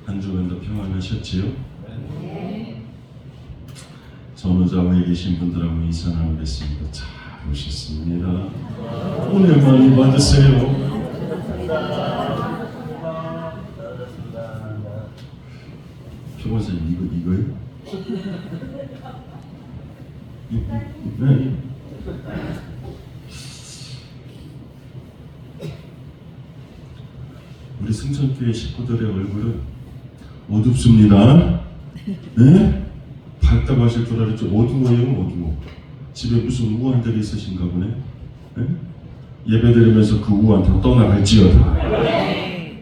한 주간도 평안하셨지요? 네. 전후좌우에 계신 분들하고 인사 나누겠습니다. 잘 오셨습니다. 오늘 많이 받으세요. 교관사님 이거요? 네. 우리 승천교회 식구들의 얼굴은 어둡습니다. 네? 밝다고 하실 줄 알았죠? 어두워요, 어두워. 집에 무슨 우환들이 있으신가 보네. 네? 예배드리면서 그 우환 다 떠나갈지어다.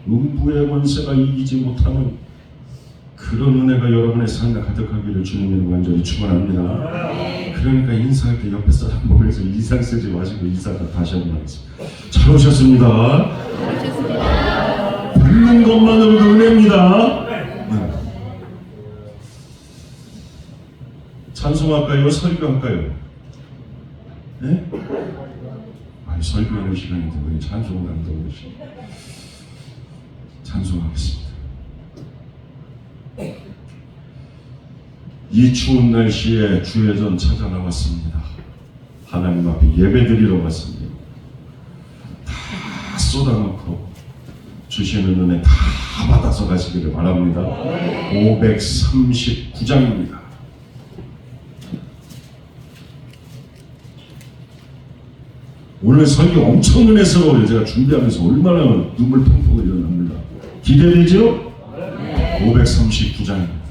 음부의 권세가 이기지 못하는 그런 은혜가 여러분의 삶에 가득하기를 주님으로 완전히 축원합니다. 그러니까 인사할 때 옆에 사람 보면서 인상 쓰지 마시고 인사가 다시 한번 하겠습니다. 잘 오셨습니다. 듣는 것만으로도 은혜입니다. 네. 찬송할까요? 설교할까요? 네? 아니 설교하는 시간인데 왜 찬송을 한다고 그러시? 찬송하겠습니다. 이 추운 날씨에 주회전 찾아 나왔습니다. 하나님 앞에 예배드리러 왔습니다. 다 쏟아놓고 주시는 은혜 다 받아서 가시기를 바랍니다. 539장입니다. 오늘 설교 엄청 은혜스러워요. 제가 준비하면서 얼마나 눈물 펑펑 흘려납니다. 기대되죠? 539장입니다.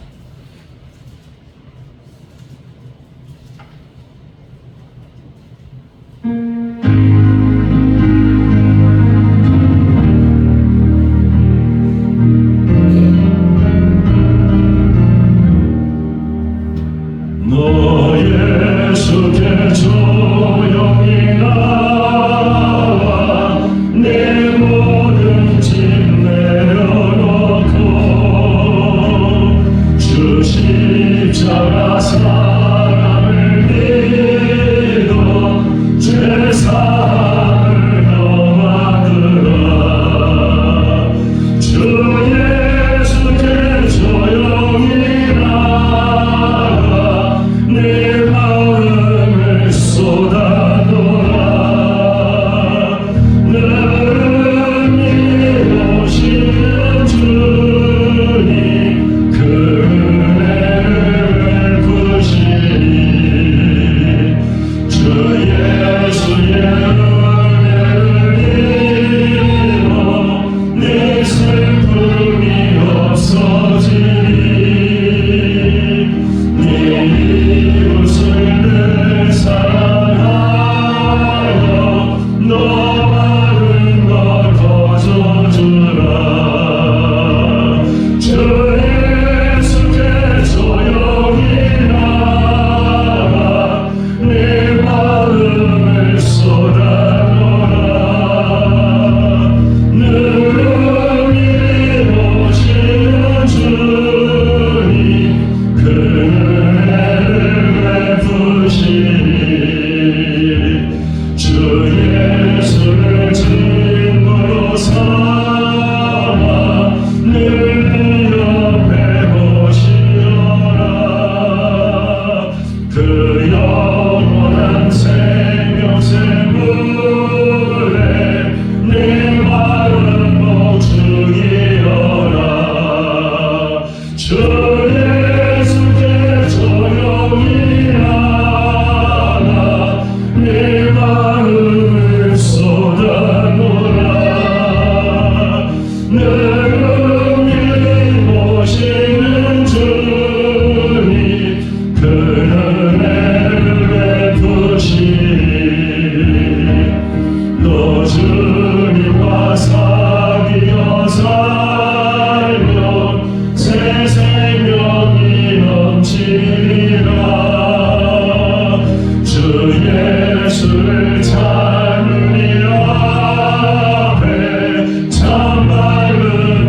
참 밝은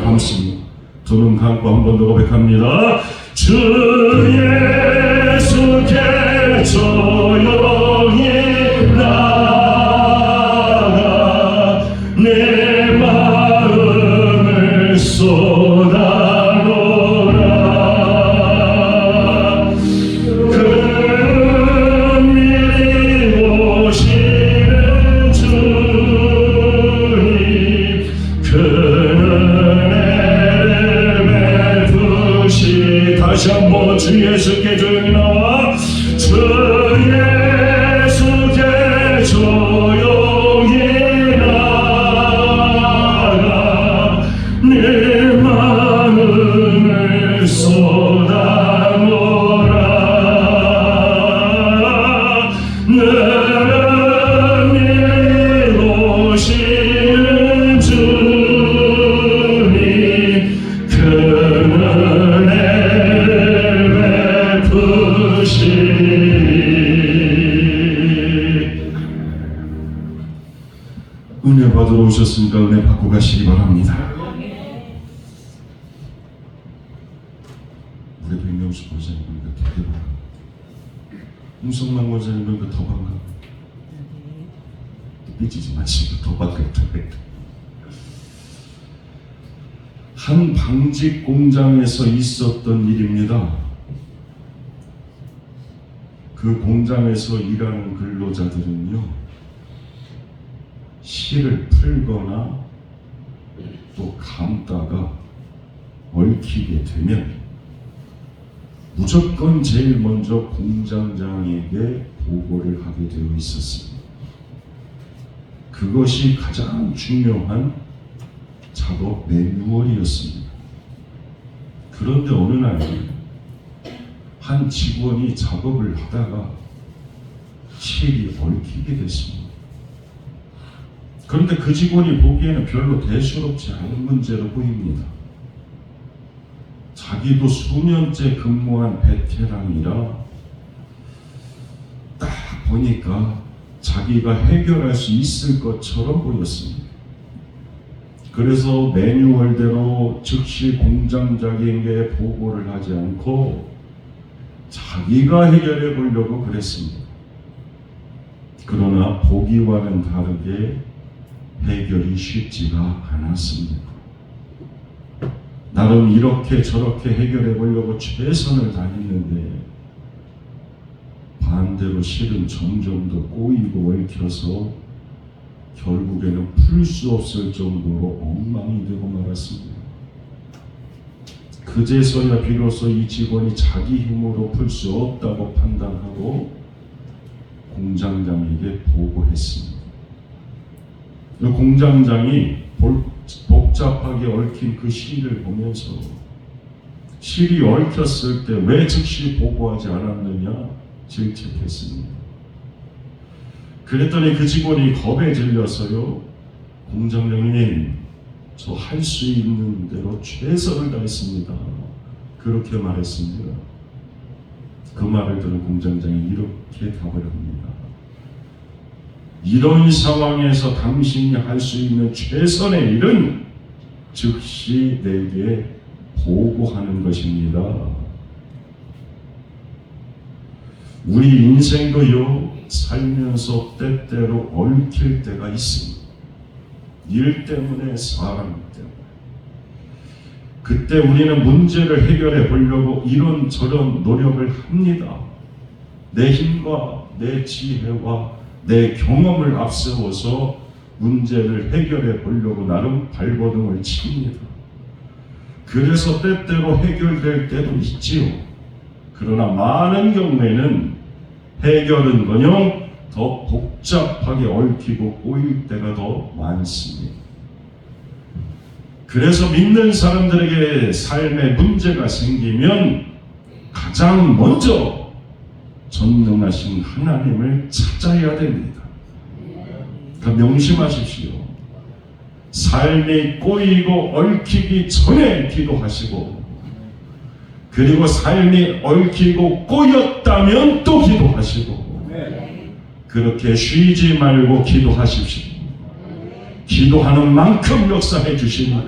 감습니다. 두 눈 감고 한 번 더 고백합니다. 주 예수께 조용히 나가 내 마음을 쏟아놓으라. 그는 미리 오시는 주님, 그는 다시 한번 주 예수께 조용히 나와 주 예수께 조용히 나가 내 마음을 쏟아놓으라. 너는 미리 오시는 주님, 그는 은혜 받으러 오셨으니까 은혜 받고 가시기 바랍니다. 우리 백명수 권사님 보니까 되게 반가. 홍성만 권사님 보니까 더 반가. 삐지지 마시고 더 반갑다. 한 방직 공장에서 있었던 일입니다. 그 공장에서 일하는 근로자들은요, 실을 풀거나 또 감다가 얽히게 되면 무조건 제일 먼저 공장장에게 보고를 하게 되어 있었습니다. 그것이 가장 중요한 작업 매뉴얼이었습니다. 그런데 어느 날 한 직원이 작업을 하다가 실이 얽히게 됐습니다. 그런데 그 직원이 보기에는 별로 대수롭지 않은 문제로 보입니다. 자기도 수년째 근무한 베테랑이라 딱 보니까 자기가 해결할 수 있을 것처럼 보였습니다. 그래서 매뉴얼대로 즉시 공장장에게 보고를 하지 않고 자기가 해결해 보려고 그랬습니다. 그러나 보기와는 다르게 해결이 쉽지가 않았습니다. 나름 이렇게 저렇게 해결해 보려고 최선을 다했는데 반대로 실은 점점 더 꼬이고 얽혀서 결국에는 풀 수 없을 정도로 엉망이 되고 말았습니다. 그제서야 비로소 이 직원이 자기 힘으로 풀 수 없다고 판단하고 공장장에게 보고했습니다. 공장장이 복잡하게 얽힌 그 실을 보면서 실이 얽혔을 때 왜 즉시 보고하지 않았느냐 질책했습니다. 그랬더니 그 직원이 겁에 질려서요, 공장장님, 저 할 수 있는 대로 최선을 다했습니다, 그렇게 말했습니다. 그 말을 들은 공장장이 이렇게 답을 합니다. 이런 상황에서 당신이 할 수 있는 최선의 일은 즉시 내게 보고하는 것입니다. 우리 인생도요, 살면서 때때로 얽힐 때가 있습니다. 일 때문에, 사람 때문에. 그때 우리는 문제를 해결해 보려고 이런저런 노력을 합니다. 내 힘과 내 지혜와 내 경험을 앞세워서 문제를 해결해 보려고 나름 발버둥을 칩니다. 그래서 때때로 해결될 때도 있지요. 그러나 많은 경우에는 해결은커녕 더 복잡하게 얽히고 꼬일 때가 더 많습니다. 그래서 믿는 사람들에게 삶에 문제가 생기면 가장 먼저 전능하신 하나님을 찾아야 됩니다. 그러니까 명심하십시오. 삶이 꼬이고 얽히기 전에 기도하시고, 그리고 삶이 얽히고 꼬였다면 또 기도하시고, 그렇게 쉬지 말고 기도하십시오. 기도하는 만큼 역사해 주십니다.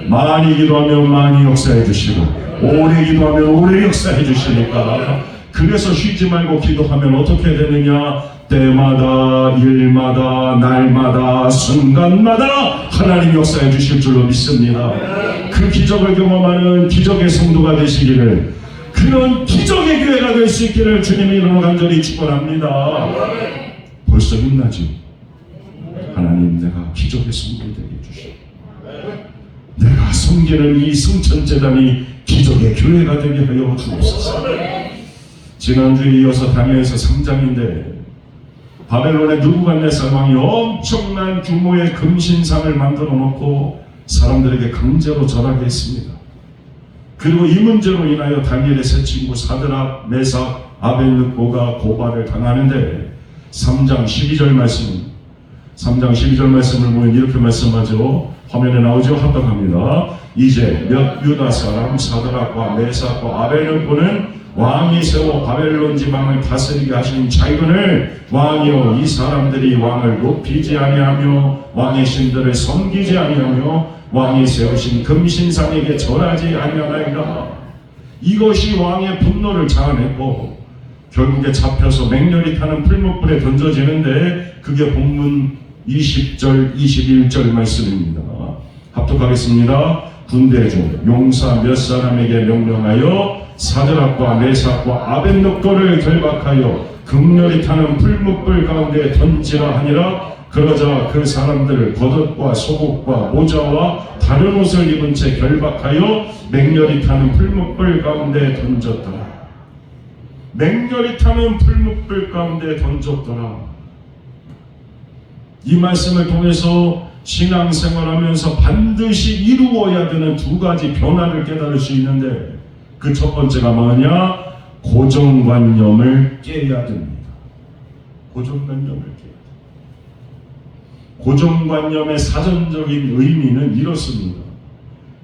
많이 기도하면 많이 역사해 주시고 오래 기도하면 오래 역사해 주시니까 그래서 쉬지 말고 기도하면 어떻게 되느냐? 때마다 일마다 날마다 순간마다 하나님 역사해 주실 줄로 믿습니다. 그 기적을 경험하는 기적의 성도가 되시기를, 그런 기적의 교회가 될 수 있기를 주님의 이름으로 간절히 축원합니다. 벌써 끝나지? 하나님, 내가 기적의 성도 되게 해주시오. 내가 섬기는 이 승천재단이 기적의 교회가 되게 하여 주옵소서. 지난주에 이어서 다니엘서 3장인데 바벨론의 느부갓네살 왕이 엄청난 규모의 금신상을 만들어 놓고 사람들에게 강제로 절하게 했습니다. 그리고 이 문제로 인하여 다니엘의 세 친구 사드락, 메삭, 아벳느고가 고발을 당하는데 3장 12절 말씀입니다. 3장 12절 말씀을 보면 이렇게 말씀하죠. 화면에 나오죠. 합독합니다. 이제 몇 유다 사람 사드락과 메삭과 아벳느고는 왕이 세워 바벨론 지방을 다스리게 하신 자기를 왕이요, 이 사람들이 왕을 높이지 아니하며 왕의 신들을 섬기지 아니하며 왕이 세우신 금신상에게 절하지 아니하나이다. 이것이 왕의 분노를 자아냈고 결국에 잡혀서 맹렬히 타는 풀무불에 던져지는데 그게 본문 20절 21절 말씀입니다. 합독하겠습니다. 군대 중 용사 몇 사람에게 명령하여 사드락과 메삭과 아벳느고를 결박하여 극렬히 타는 풀무불 가운데 던지라 하니라. 그러자 그 사람들을 겉옷과 속옷과 모자와 다른 옷을 입은 채 결박하여 맹렬히 타는 풀무불 가운데 던졌더라. 맹렬히 타는 풀무불 가운데 던졌더라. 이 말씀을 통해서 신앙생활하면서 반드시 이루어야 되는 두 가지 변화를 깨달을 수 있는데 그 첫 번째가 뭐냐? 고정관념을 깨야 됩니다. 고정관념을 깨야 됩니다. 고정관념의 사전적인 의미는 이렇습니다.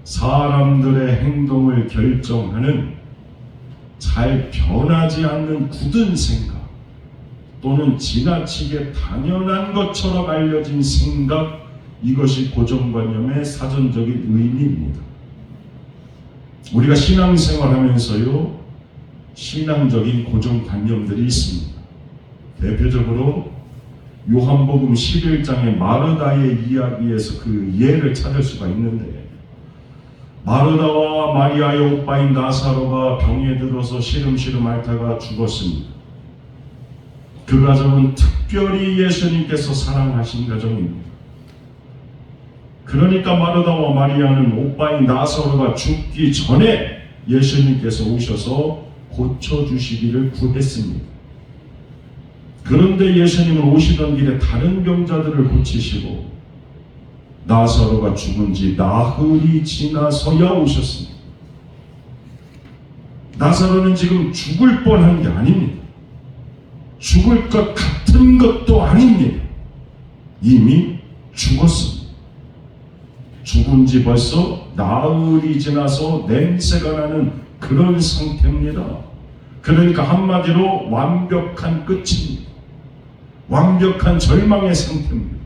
사람들의 행동을 결정하는 잘 변하지 않는 굳은 생각 또는 지나치게 당연한 것처럼 알려진 생각, 이것이 고정관념의 사전적인 의미입니다. 우리가 신앙생활하면서요, 신앙적인 고정관념들이 있습니다. 대표적으로 요한복음 11장의 마르다의 이야기에서 그 예를 찾을 수가 있는데, 마르다와 마리아의 오빠인 나사로가 병에 들어서 시름시름 앓다가 죽었습니다. 그 가정은 특별히 예수님께서 사랑하신 가정입니다. 그러니까 마르다와 마리아는 오빠인 나사로가 죽기 전에 예수님께서 오셔서 고쳐주시기를 구했습니다. 그런데 예수님은 오시던 길에 다른 병자들을 고치시고 나사로가 죽은 지 나흘이 지나서야 오셨습니다. 나사로는 지금 죽을 뻔한 게 아닙니다. 죽을 것 같은 것도 아닙니다. 이미 죽었습니다. 죽은 지 벌써 나흘이 지나서 냄새가 나는 그런 상태입니다. 그러니까 한마디로 완벽한 끝입니다. 완벽한 절망의 상태입니다.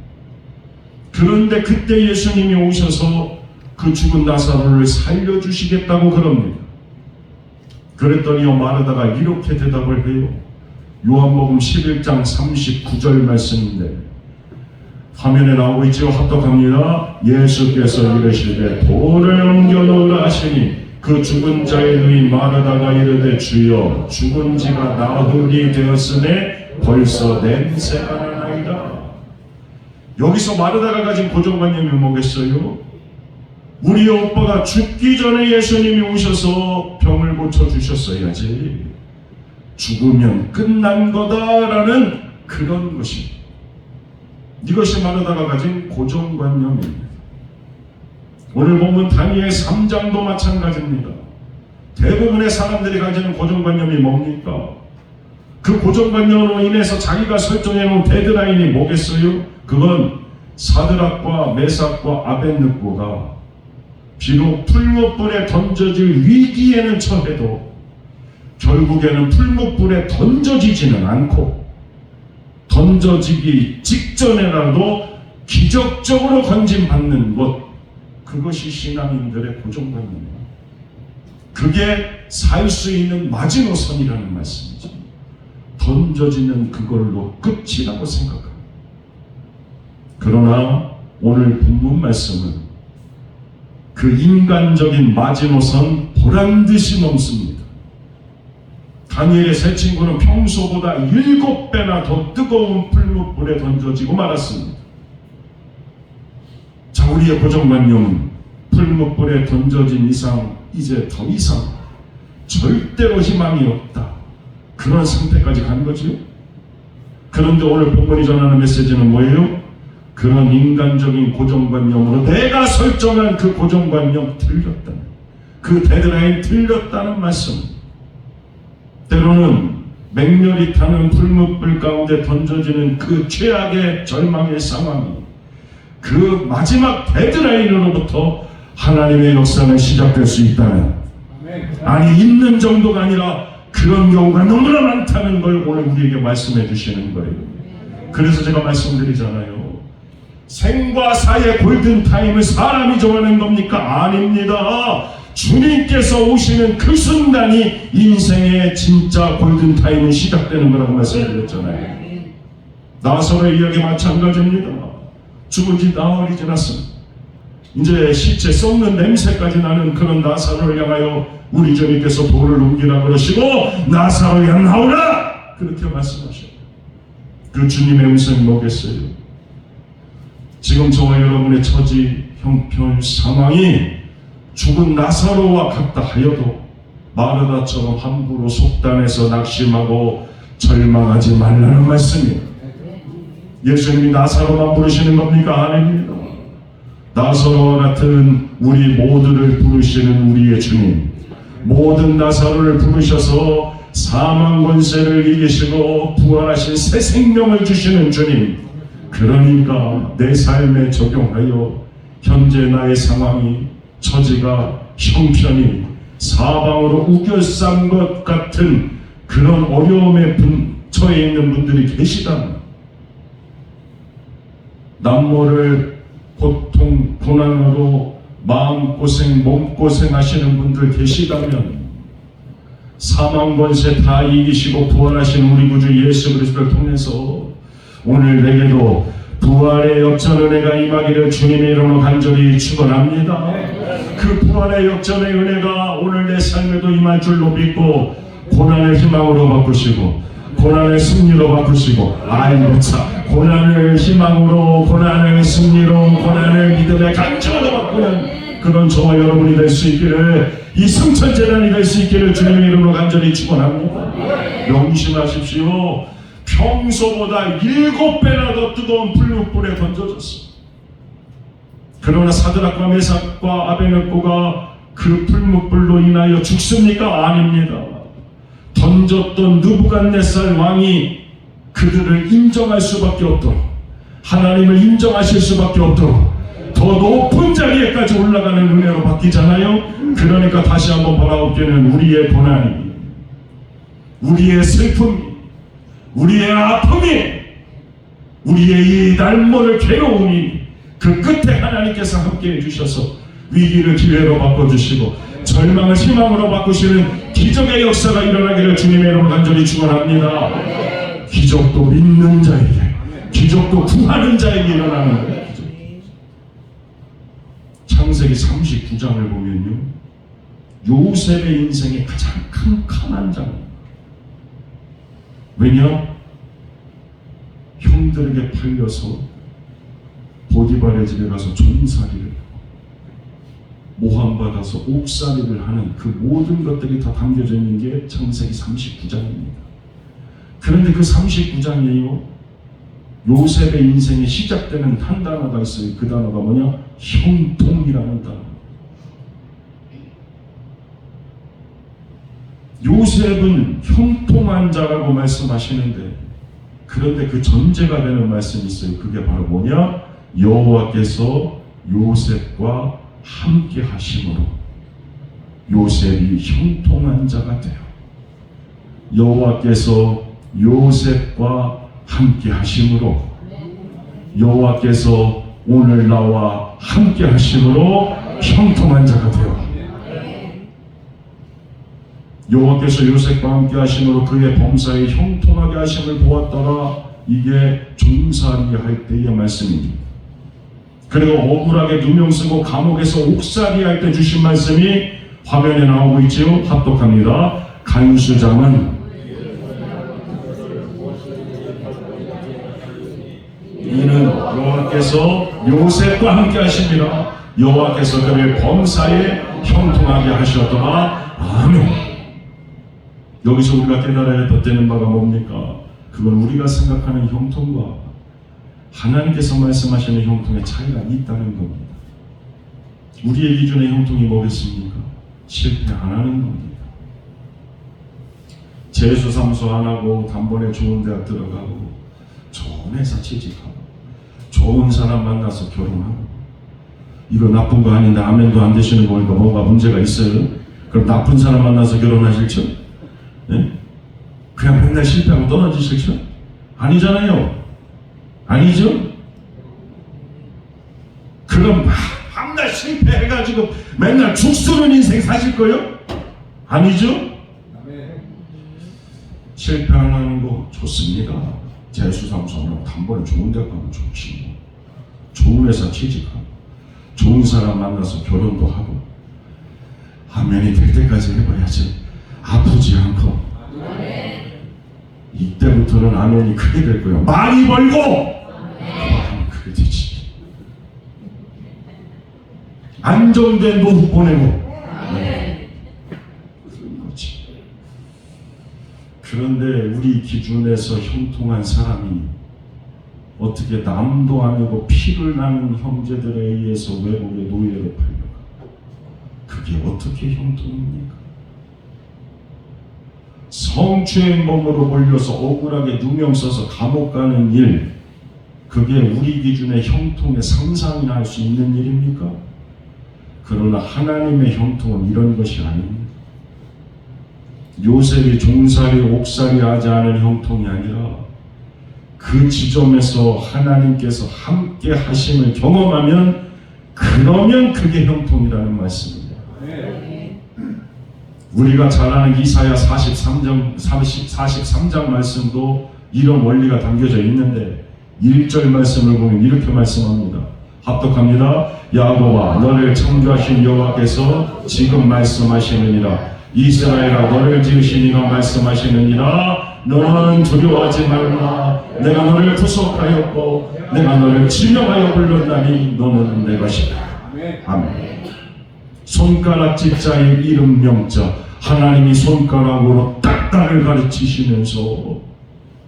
그런데 그때 예수님이 오셔서 그 죽은 나사로를 살려주시겠다고 그럽니다. 그랬더니요, 마르다가 이렇게 대답을 해요. 요한복음 11장 39절 말씀인데 화면에 나오고 있지요. 합독합니다. 예수께서 이르시되 돌을 옮겨놓으라 하시니 그 죽은 자의 누이 마르다가 이르되 주여 죽은 지가 나흘이 되었으니 벌써 냄새가 나나이다. 여기서 마르다가 가진 고정관념이 뭐겠어요? 우리 오빠가 죽기 전에 예수님이 오셔서 병을 고쳐주셨어야지, 죽으면 끝난 거다라는 그런 것입니다. 이것이 마르다가 가진 고정관념입니다. 오늘 보면 다니엘 3장도 마찬가지입니다. 대부분의 사람들이 가지는 고정관념이 뭡니까? 그 고정관념으로 인해서 자기가 설정해놓은 데드라인이 뭐겠어요? 그건 사드락과 메삭과 아벳느고가 비록 풀무불에 던져질 위기에는 처해도 결국에는 풀무불에 던져지지는 않고 던져지기 직전에라도 기적적으로 건짐받는 것, 그것이 신앙인들의 고정관념이에요. 그게 살 수 있는 마지노선이라는 말씀이죠. 던져지는 그걸로 끝이라고 생각합니다. 그러나 오늘 본문 말씀은 그 인간적인 마지노선 보란듯이 넘습니다. 다니엘의 세 친구는 평소보다 7배나 더 뜨거운 풀무불에 던져지고 말았습니다. 자, 우리의 고정관념은 풀무불에 던져진 이상 이제 더 이상 절대로 희망이 없다, 그런 상태까지 간 거지요. 그런데 오늘 본문이 전하는 메시지는 뭐예요? 그런 인간적인 고정관념으로 내가 설정한 그 고정관념 틀렸다는, 그 데드라인 틀렸다는 말씀. 때로는 맹렬히 타는 풀무불 가운데 던져지는 그 최악의 절망의 상황이 그 마지막 데드라인으로부터 하나님의 역사는 시작될 수 있다는, 아니 있는 정도가 아니라 그런 경우가 너무나 많다는 걸 오늘 우리에게 말씀해 주시는 거예요. 그래서 제가 말씀드리잖아요. 생과 사의 골든타임을 사람이 정하는 겁니까? 아닙니다. 주님께서 오시는 그 순간이 인생의 진짜 골든타임이 시작되는 거라고 말씀드렸잖아요. 나사로의 이야기 마찬가지입니다. 죽은 지 나흘이 지났습니다. 이제 시체 썩는 냄새까지 나는 그런 나사로를 향하여 우리 주님께서 돌을 옮기라 그러시고 나사로야 나오라 그렇게 말씀하셨어요. 그 주님의 음성이 뭐겠어요? 지금 저와 여러분의 처지, 형편, 상황이 죽은 나사로와 같다 하여도 마르다처럼 함부로 속단해서 낙심하고 절망하지 말라는 말씀이에요. 예수님이 나사로만 부르시는 겁니까? 아닙니다. 나사로와 같은 우리 모두를 부르시는 우리의 주님, 모든 나사로를 부르셔서 사망 권세를 이기시고 부활하신 새 생명을 주시는 주님, 그러니까 내 삶에 적용하여 현재 나의 상황이, 처지가, 형편이 사방으로 우겨싼 것 같은 그런 어려움에 처해 있는 분들이 계시다면, 남모를 고통, 고난으로 마음고생, 몸고생 하시는 분들 계시다면 사망 권세 다 이기시고 부활하신 우리 구주 예수 그리스도를 통해서 오늘 내게도 부활의 역전 은혜가 임하기를 주님의 이름으로 간절히 축원합니다. 그 부활의 역전의 은혜가 오늘 내 삶에도 임할 줄로 믿고 고난을 희망으로 바꾸시고 고난을 승리로 바꾸시고, 아이고 참, 고난을 희망으로, 고난을 승리로, 고난을 믿음의 간증으로 바꾸는 그런 저와 여러분이 될 수 있기를, 이 성천재단이 될 수 있기를 주님의 이름으로 간절히 축원합니다. 명심하십시오. 평소보다 7배나 더 뜨거운 풀무불에 던져졌어. 그러나 사드락과 메삭과 아베느고가 그 풀무불로 인하여 죽습니까? 아닙니다. 던졌던 느부갓네살 왕이 그들을 인정할 수밖에 없도록, 하나님을 인정하실 수밖에 없도록 더 높은 자리에까지 올라가는 은혜로 바뀌잖아요. 그러니까 다시 한번 바라옵기는 우리의 고난이, 우리의 슬픔이, 우리의 아픔이, 우리의 이 날모를 괴로움이 그 끝에 하나님께서 함께해 주셔서 위기를 기회로 바꿔주시고 절망을 희망으로 바꾸시는 기적의 역사가 일어나기를 주님의 이름으로 간절히 축원합니다. 기적도 믿는 자에게, 기적도 구하는 자에게 일어나는 거예요. 창세기 39장을 보면요, 요셉의 인생의 가장 캄캄한 장입니다. 왜냐? 형들에게 팔려서 보디발의 집에 가서 종살이를, 모함받아서 옥살이를 하는 그 모든 것들이 다 담겨져 있는 게 창세기 39장입니다. 그런데 그 39장이에요, 요셉의 인생이 시작되는 한 단어가 있어요. 그 단어가 뭐냐? 형통이라는 단어. 요셉은 형통한 자라고 말씀하시는데, 그런데 그 전제가 되는 말씀이 있어요. 그게 바로 뭐냐? 여호와께서 요셉과 함께 하심으로 요셉이 형통한 자가 돼요. 여호와께서 요셉과 함께 하심으로 여호와께서 오늘 나와 함께 하심으로 형통한 자가 되어. 여호와께서 요셉과 함께 하심으로 그의 범사에 형통하게 하심을 보았더라. 이게 종살이 할 때의 말씀입니다. 그리고 억울하게 누명 쓰고 감옥에서 옥살이 할 때 주신 말씀이 화면에 나오고 있지요. 합독합니다. 간수장은 이는 여호와께서 요셉과 함께 하십니다. 여호와께서 그를 범사에 형통하게 하셨더라. 아멘. 여기서 우리가 깨달아야 덧대는 바가 뭡니까? 그건 우리가 생각하는 형통과 하나님께서 말씀하시는 형통의 차이가 있다는 겁니다. 우리의 기준의 형통이 뭐겠습니까? 실패 안 하는 겁니다. 재수삼수 안 하고 단번에 좋은 대학 들어가고 좋은 회사 취직하고 좋은 사람 만나서 결혼하고 이거 나쁜 거 아닌데 아멘도 안 되시는 거 보니까 뭔가 문제가 있어요? 그럼 나쁜 사람 만나서 결혼하실죠? 네? 그냥 맨날 실패하고 떨어지실죠? 아니잖아요. 아니죠? 그럼 맨날 실패해가지고 맨날 죽 쓰는 인생 사실 거예요? 아니죠? 실패 안 하는 거 좋습니다. 재수삼수하고 단번에 좋은 데 가면 좋지. 좋은 회사 취직하고 좋은 사람 만나서 결혼도 하고 아멘이 될 때까지 해봐야지. 아프지 않고 이때부터는 아멘이 크게 될 거예요. 많이 벌고 하면 크게 되지. 안정된 노후 보내고 그런 거지. 그런데 우리 기준에서 형통한 사람이 어떻게 남도 아니고 피를 나는 형제들에 의해서 외국의 노예로 팔려가? 그게 어떻게 형통입니까? 성추행범으로 몰려서 억울하게 누명 써서 감옥 가는 일, 그게 우리 기준의 형통의 상상이나 할 수 있는 일입니까? 그러나 하나님의 형통은 이런 것이 아닙니다. 요셉이 종살이 옥살이 하지 않은 형통이 아니라 그 지점에서 하나님께서 함께 하심을 경험하면 그러면 그게 형통이라는 말씀입니다. 우리가 잘 아는 이사야 43장 말씀도 이런 원리가 담겨져 있는데 1절 말씀을 보면 이렇게 말씀합니다. 합독합니다. 야곱아 너를 창조하신 여호와께서 지금 말씀하시느니라. 이스라엘아 너를 지으신 이가 말씀하시느니라. 너는 두려워하지 말라. 내가 너를 구속하였고 내가 너를 지명하여 불렀나니 너는 내 것이다. 아멘. 손가락짓자의 이름 명자, 하나님이 손가락으로 딱 나를 가르치시면서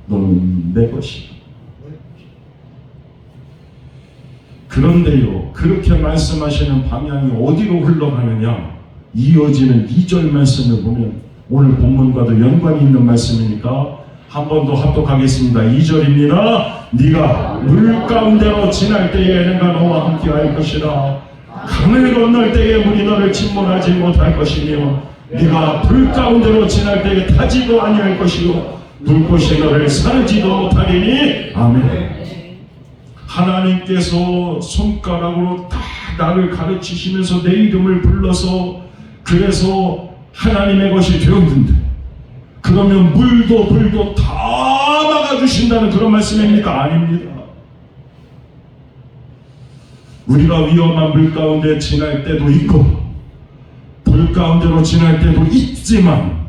너는 내 것이다. 그런데요, 그렇게 말씀하시는 방향이 어디로 흘러가느냐? 이어지는 2절 말씀을 보면 오늘 본문과도 연관이 있는 말씀이니까 한 번 더 합독하겠습니다. 2절입니다. 네가 물 가운데로 지날 때에 내가 너와 함께 할 것이라. 강을 건널 때에 물이 너를 침몰하지 못할 것이며 네가 불 가운데로 지날 때에 타지도 아니할 것이요 불꽃이 너를 사르지도 못하리니. 아멘. 하나님께서 손가락으로 다 나를 가르치시면서 내 이름을 불러서 그래서 하나님의 것이 되었는데 그러면 물도 불도 다 막아주신다는 그런 말씀입니까? 아닙니다. 우리가 위험한 물 가운데 지날 때도 있고 불 가운데로 지날 때도 있지만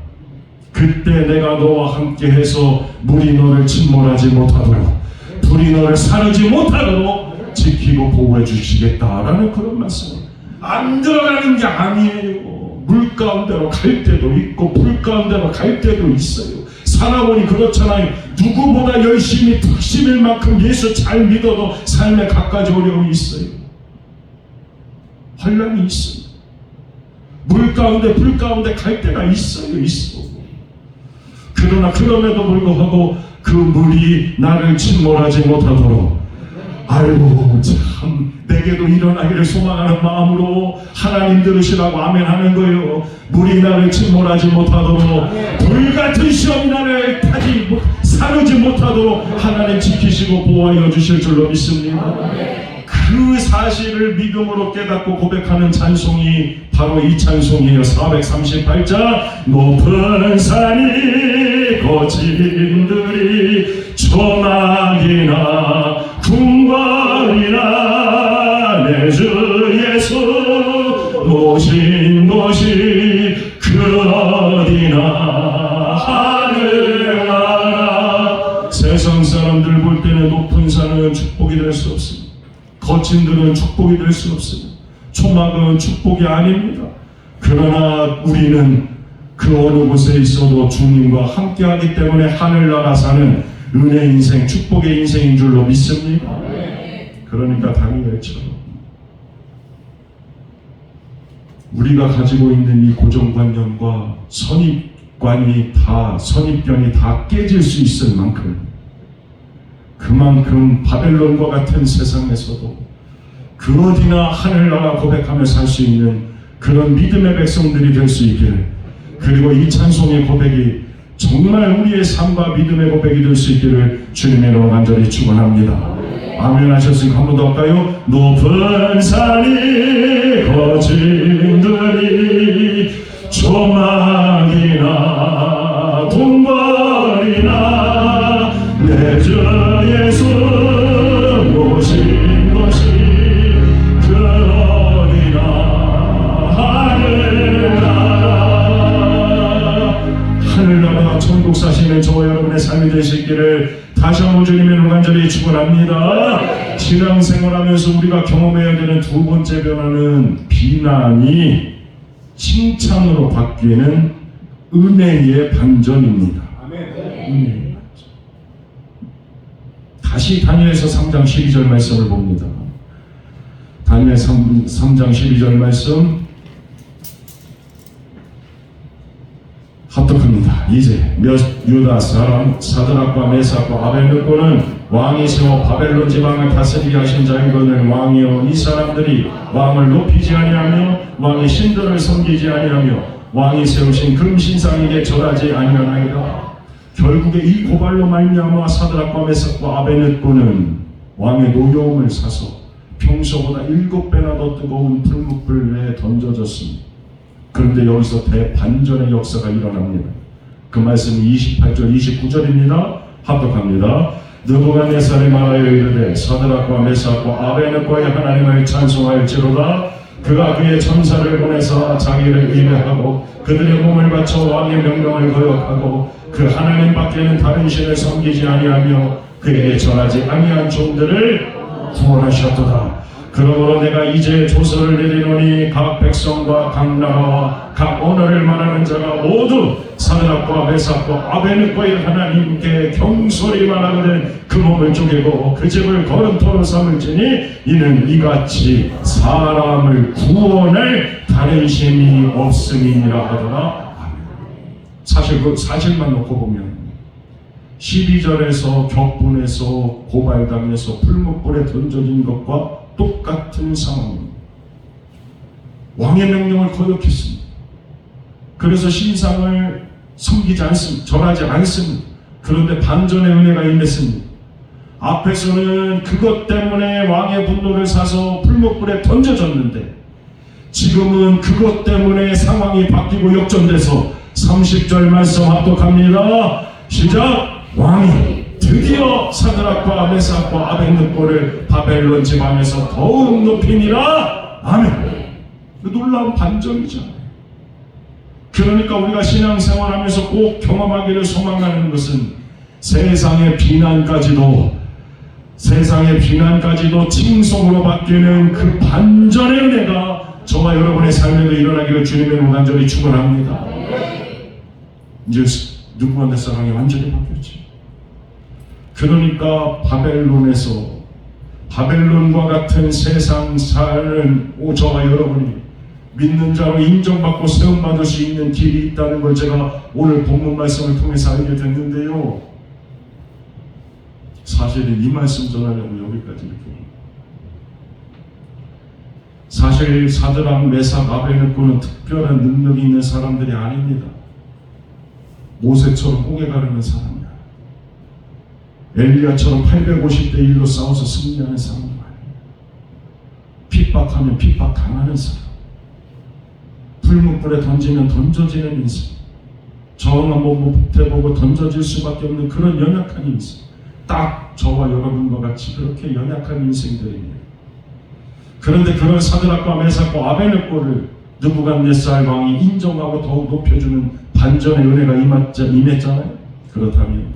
그때 내가 너와 함께 해서 물이 너를 침몰하지 못하도록 불이 너를 사르지 못하도록 지키고 보호해 주시겠다라는 그런 말씀. 안 들어가는 게 아니에요. 물 가운데로 갈 때도 있고 불 가운데로 갈 때도 있어요. 살아보니 그렇잖아요. 누구보다 열심히 득심일 만큼 예수 잘 믿어도 삶에 갖가지 어려움이 있어요. 환난이 있어요. 물 가운데 불 가운데 갈 때가 있어요. 그러나 그럼에도 불구하고 그 물이 나를 침몰하지 못하도록 아이고 참 내게도 일어나기를 소망하는 마음으로 하나님 들으시라고 아멘 하는 거예요. 물이 나를 침몰하지 못하도록 불같은 시험이 나를 사르지 못하도록 하나님 지키시고 보호하여 주실 줄로 믿습니다. 그 사실을 믿음으로 깨닫고 고백하는 찬송이 바로 이 찬송이에요. 438장 높은 산이 거친들이 조망이나 궁궐이나 내 주 예수 모신 곳이 그 어디나 하늘나라. 세상 사람들 볼 때는 높은 산은 축복이 될 수 없습니다. 거친들은 축복이 될 수 없습니다. 초막은 축복이 아닙니다. 그러나 우리는 그 어느 곳에 있어도 주님과 함께하기 때문에 하늘나라 사는 은혜 인생, 축복의 인생인 줄로 믿습니다. 그러니까 다니엘처럼 우리가 가지고 있는 이 고정관념과 선입견이 다 깨질 수 있을 만큼, 그만큼 바벨론과 같은 세상에서도 그 어디나 하늘나라 고백하며 살 수 있는 그런 믿음의 백성들이 될 수 있기를, 그리고 이 찬송의 고백이 정말 우리의 삶과 믿음의 고백이 될 수 있기를 주님의 이름으로 간절히 축원합니다. 아멘 하셨으니까 한 번 더 할까요? 높은 산이 거친들이 조망이나 궁궐이나 내 주 예수 모신 것이 그 어디나 하늘나라 천국 사시는 저와 여러분의 삶이 되시기를 다시 한번 주님의 이름으로 간절히 축원합니다. 신앙생활하면서 우리가 경험해야 되는 두 번째 변화는 비난이 칭찬으로 바뀌는 은혜의 반전입니다. 은혜의 반전. 다시 다니엘서 3장 12절 말씀을 봅니다. 다니엘 3장 12절 말씀 합독합니다. 이제 몇 유다 사람 사드락과 메삭과 아벨느고는 왕이 세워 바벨론 지방을 다스리게 하신 자이거늘 왕이여 이 사람들이 왕을 높이지 아니하며 왕의 신들을 섬기지 아니하며 왕이 세우신 금신상에게 절하지 아니하나이다. 결국에 이 고발로 말미암아 사드락과 메삭과 아벨느고는 왕의 노여움을 사서 평소보다 7배나 더 뜨거운 불목불에 던져졌습니다. 그런데 여기서 대반전의 역사가 일어납니다. 그 말씀이 28절 29절입니다. 합독합니다. 느부갓네살이 말하여 이르되 사드락과 메삭과 아벨느고의 하나님을 찬송할지로다. 그가 그의 천사를 보내서 자기를 위배하고 그들의 몸을 바쳐 왕의 명령을 거역하고 그 하나님 밖에는 다른 신을 섬기지 아니하며 그에게 전하지 아니한 종들을 구원하셨도다. 그러므로 내가 이제 조서를 내리노니 각 백성과 각 나라와 각 언어를 말하는 자가 모두 사드락과 메삭과 아벨느고의 하나님께 경솔히 말하거든 그 몸을 쪼개고 그 집을 거름토로 삼을지니 이는 이같이 사람을 구원할 다른 신이 없음이니라 하더라. 사실 그 사실만 놓고 보면 12절에서 격분해서 고발당해서 풀목불에 던져진 것과 똑같은 상황입니다. 왕의 명령을 거역했습니다. 그래서 신상을 섬기지 않습니다. 절하지 않습니다. 그런데 반전의 은혜가 임했습니다. 앞에서는 그것 때문에 왕의 분노를 사서 풀목불에 던져졌는데 지금은 그것 때문에 상황이 바뀌고 역전돼서 30절 말씀 합독합니다. 시작! 왕이 드디어 사드락과 메삭과 아벨느고를 바벨론 지방에서 더욱 높이니라. 아멘. 놀라운 반전이잖아요. 그러니까 우리가 신앙생활하면서 꼭 경험하기를 소망하는 것은 세상의 비난까지도 칭송으로 바뀌는 그 반전의 은혜가 저와 여러분의 삶에도 일어나기를 주님의 간절히 축원합니다. 이제 느부갓네살 왕이 완전히 바뀌었지. 그러니까 바벨론과 같은 세상 사는 저와 여러분이 믿는 자로 인정받고 세움받을 수 있는 길이 있다는 걸 제가 오늘 본문 말씀을 통해서 알게 됐는데요. 사실은 이 말씀 전하려고 여기까지 이렇게 사실 사드락, 메삭, 아벨느고는 특별한 능력이 있는 사람들이 아닙니다. 모세처럼 홍해 가르는 사람이야. 엘리야처럼 850대 1로 싸워서 승리하는 사람도 아니에요. 핍박하면 핍박 당하는 사람, 불문불에 던지면 던져지는 인생, 정 한번 못 해보고 던져질 수밖에 없는 그런 연약한 인생, 딱 저와 여러분과 같이 그렇게 연약한 인생들입니다. 그런데 그런 사드락과 메삭과 아베느고를 느부갓네살 왕이 인정하고 더욱 높여주는 반전의 은혜가 임했잖아요. 그렇다면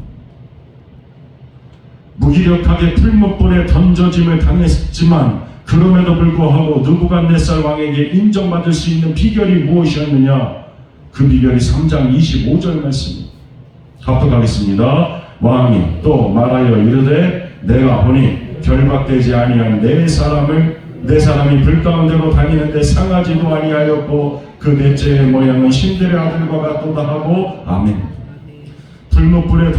무기력하게 풀무불에 던져짐을 당했지만 그럼에도 불구하고 느부갓네살 왕에게 인정받을 수 있는 비결이 무엇이었느냐? 그 비결이 3장 25절 말씀입니다. 합독하겠습니다. 왕이 또 말하여 이르되 내가 보니 결박되지 아니한 내 사람이 불 가운데로 다니는데 상하지도 아니하였고 그 넷째의 모양은 신들의 아들과 같도다 하고 아멘. 불무불에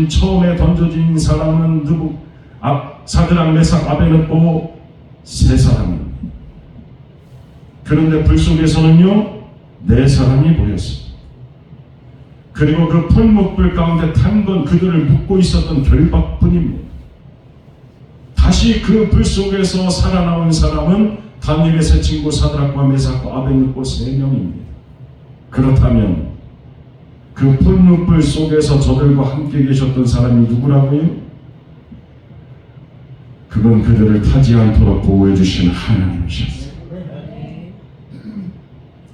처음에 던져진 사람은 사드락 메삭 아베느고 세 사람입니다. 그런데 불 속에서는요 네 사람이 보였습니다. 그리고 그 풀무불 가운데 탄 건 그들을 묶고 있었던 결박뿐입니다. 다시 그 불 속에서 살아나온 사람은 다니엘의 세 친구 사드락과 메삭과 아베느고 3명입니다. 그렇다면 그 풀무불 속에서 저들과 함께 계셨던 사람이 누구라고요? 그건 그들을 타지 않도록 보호해 주신 하나님이셨어요.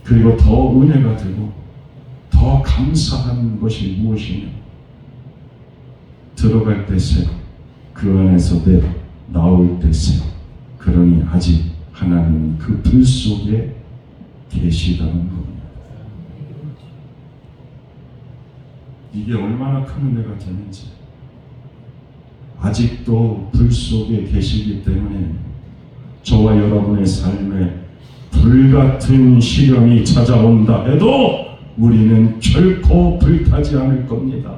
그리고 더 은혜가 되고 더 감사한 것이 무엇이냐? 들어갈 때 새, 그 안에서 나올 때 새. 그러니 아직 하나님은 그 불 속에 계시다는 겁니다. 이게 얼마나 큰 은혜가 되는지, 아직도 불 속에 계시기 때문에 저와 여러분의 삶에 불같은 시련이 찾아온다 해도 우리는 결코 불타지 않을 겁니다.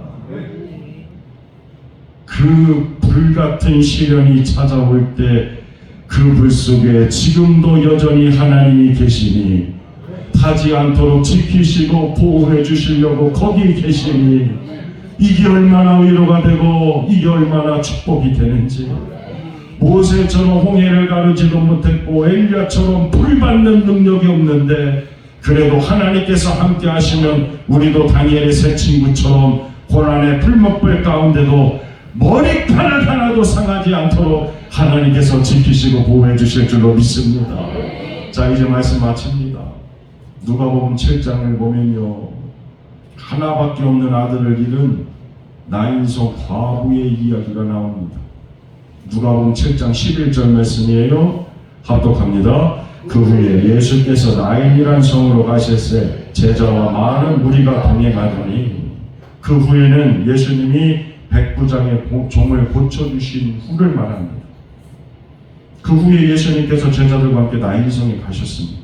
그 불같은 시련이 찾아올 때 그 불 속에 지금도 여전히 하나님이 계시니 타지 않도록 지키시고 보호해 주시려고 거기 계시니 이게 얼마나 위로가 되고 이게 얼마나 축복이 되는지. 모세처럼 홍해를 가르지도 못했고 엘리야처럼 불 받는 능력이 없는데 그래도 하나님께서 함께 하시면 우리도 다니엘의 세 친구처럼 고난의 불목불 가운데도 머리카락 하나도 상하지 않도록 하나님께서 지키시고 보호해 주실 줄로 믿습니다. 자, 이제 말씀 마칩니다. 누가복음 7장을 보면요, 하나밖에 없는 아들을 잃은 나인성 과부의 이야기가 나옵니다. 누가복음 7장 11절 말씀이에요. 합독합니다. 그 후에 예수께서 나인이란 성으로 가실새 제자와 많은 무리가 동행하더니 그 후에는 예수님이 백부장의 종을 고쳐주신 후를 말합니다. 그 후에 예수님께서 제자들과 함께 나인성에 가셨습니다.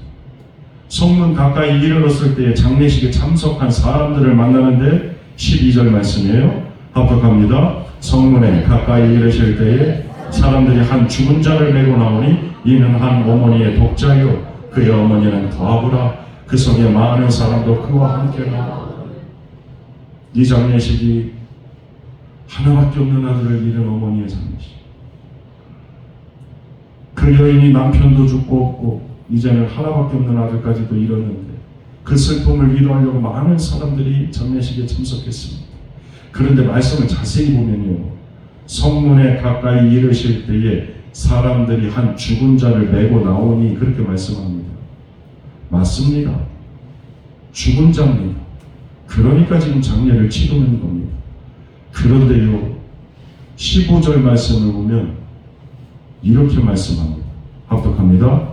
성문 가까이 이르렀을 때에 장례식에 참석한 사람들을 만나는데 12절 말씀이에요. 합독합니다. 성문에 가까이 이르실 때에 사람들이 한 죽은 자를 메고 나오니 이는 한 어머니의 독자요 그의 어머니는 과부라. 그 속에 많은 사람도 그와 함께 나와. 이 장례식이 하나밖에 없는 아들을 잃은 어머니의 장례식. 그 여인이 남편도 죽고 없고 이제는 하나밖에 없는 아들까지도 잃었는데 그 슬픔을 위로하려고 많은 사람들이 장례식에 참석했습니다. 그런데 말씀을 자세히 보면요, 성문에 가까이 이르실 때에 사람들이 한 죽은 자를 메고 나오니 그렇게 말씀합니다. 맞습니다. 죽은 자입니다. 그러니까 지금 장례를 치르는 겁니다. 그런데요, 15절 말씀을 보면 이렇게 말씀합니다. 합독합니다.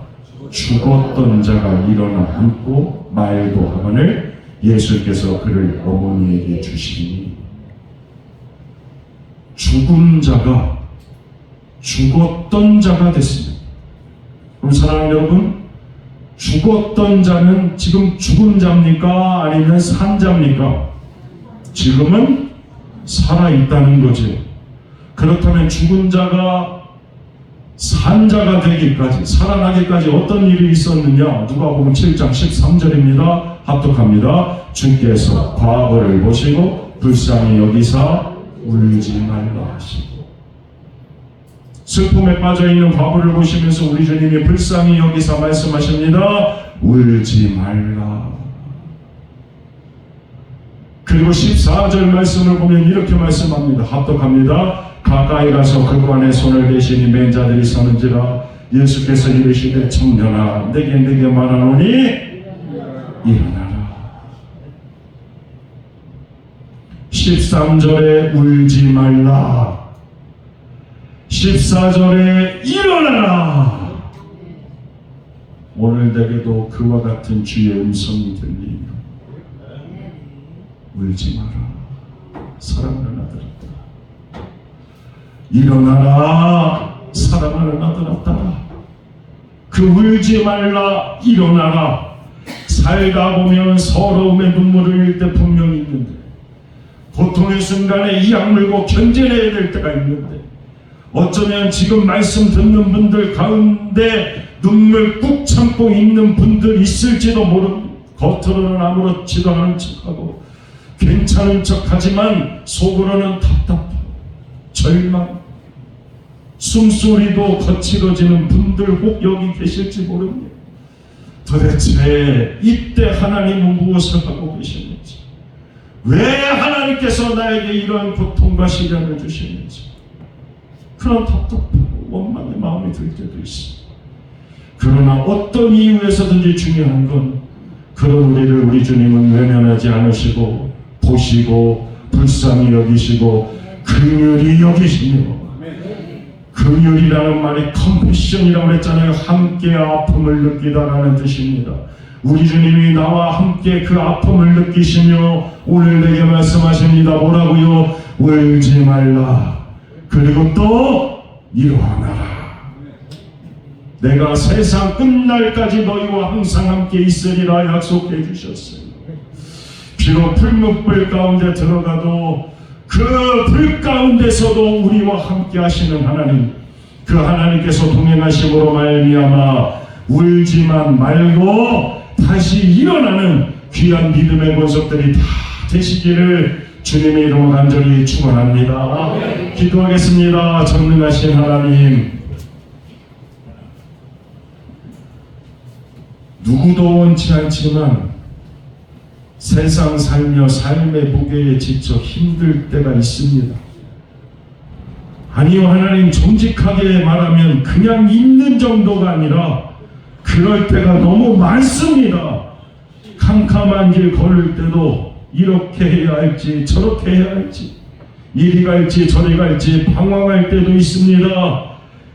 죽었던 자가 일어나 앉고 말도 하거늘 예수께서 그를 어머니에게 주시니. 죽은 자가 죽었던 자가 됐습니다. 그럼 사랑하는 여러분, 죽었던 자는 지금 죽은 자입니까? 아니면 산 자입니까? 지금은 살아있다는 거죠. 그렇다면 죽은 자가 산 자가 되기까지, 살아나기까지 어떤 일이 있었느냐? 누가복음 7장 13절입니다. 합독합니다. 주께서 과거를 보시고 불쌍히 여기사 울지 말라 하시고. 슬픔에 빠져있는 과부를 보시면서 우리 주님이 불쌍히 여기서 말씀하십니다. 울지 말라. 그리고 14절 말씀을 보면 이렇게 말씀합니다. 합독합니다. 가까이 가서 그관에 손을 대시니 맨 자들이 서는지라 예수께서 이르시되 청년아 내게 말하노니 일어나라. 13절에 울지 말라. 14절에 일어나라. 오늘 내게도 그와 같은 주의 음성이 들리며 울지 마라. 사랑하는 아들아 일어나라. 사랑하는 아들아 그 울지 말라. 일어나라. 살다 보면 서러움의 눈물을 흘릴 때 분명히 있는데 고통의 순간에 이 악물고 견뎌내야 될 때가 있는데 어쩌면 지금 말씀 듣는 분들 가운데 눈물 꾹 참고 있는 분들 있을지도 모릅니다. 겉으로는 아무렇지도 않은 척하고 괜찮은 척하지만 속으로는 답답하고 절망, 숨소리도 거칠어지는 분들 혹 여기 계실지 모릅니다. 도대체 이때 하나님은 무엇을 하고 계시는지, 왜 하나님께서 나에게 이런 고통과 시련을 주시는지 그런 답답하고 원망의 마음이 들 때도 있습니다. 그러나 어떤 이유에서든지 중요한 건 그런 우리를 우리 주님은 외면하지 않으시고 보시고 불쌍히 여기시고 긍휼히 여기시며, 긍휼이라는 말이 컴패션이라고 했잖아요. 함께 아픔을 느끼다라는 뜻입니다. 우리 주님이 나와 함께 그 아픔을 느끼시며 오늘 내게 말씀하십니다. 뭐라고요? 울지 말라. 그리고 또 일어나라. 내가 세상 끝날까지 너희와 항상 함께 있으리라 약속해 주셨어요. 비록 풀무불 가운데 들어가도 그 불 가운데서도 우리와 함께 하시는 하나님, 그 하나님께서 동행하심으로 말미암아 울지만 말고 다시 일어나는 귀한 믿음의 권속들이 다 되시기를 주님의 이름으로 간절히 축원합니다. 기도하겠습니다. 전능하신 하나님, 누구도 원치 않지만 세상 살며 삶의 무게에 지쳐 힘들 때가 있습니다. 아니요, 하나님, 정직하게 말하면 그냥 있는 정도가 아니라 그럴 때가 너무 많습니다. 캄캄한 길 걸을 때도 이렇게 해야 할지 저렇게 해야 할지, 이리 갈지 저리 갈지 방황할 때도 있습니다.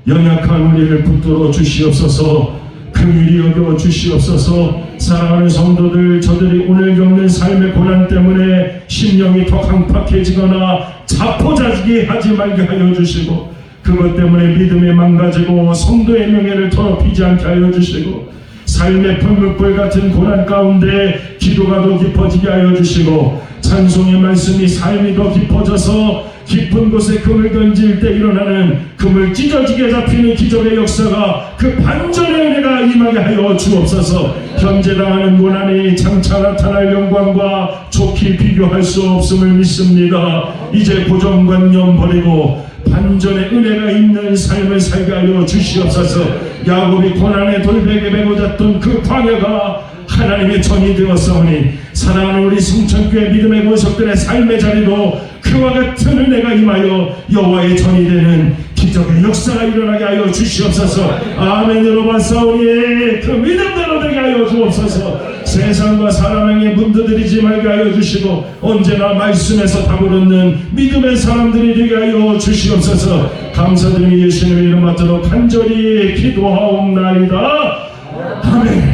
연약한 우리를 붙들어 주시옵소서. 긍휼히 여겨 주시옵소서. 사랑하는 성도들, 저들이 오늘 겪는 삶의 고난 때문에 심령이 더 강팍해지거나 자포자기게 하지 말게 하여 주시고, 그것 때문에 믿음이 망가지고 성도의 명예를 더럽히지 않게 하여 주시고, 삶의 풀무불 같은 고난 가운데 기도가 더 깊어지게 하여 주시고, 찬송의 말씀이 삶이 더 깊어져서 깊은 곳에 금을 던질 때 일어나는 금을 찢어지게 잡히는 기적의 역사가, 그 반전의 은혜가 임하게 하여 주옵소서. 현재 당하는 고난이 장차 나타날 영광과 좋게 비교할 수 없음을 믿습니다. 이제 고정관념 버리고 반전의 은혜가 있는 삶을 살게 하여 주시옵소서. 야곱이 고난의 돌베개 메고 잤던 그 광야가 하나님의 전이 되었사오니, 사랑하는 우리 성천교회 믿음의 권속들의 삶의 자리도 그와 같은 은혜가 임하여 여호와의 전이 되는 기적의 역사가 일어나게 하여 주시옵소서. 아멘으로 받사오니 그 믿음대로 되게 하여 주옵소서. 세상과 사람에게 문드들이지 말게 하여 주시고, 언제나 말씀에서 답을 얻는 믿음의 사람들이 되게 하여 주시옵소서. 감사드리며 예수님의 이름 받들어 간절히 기도하옵나이다. 아멘.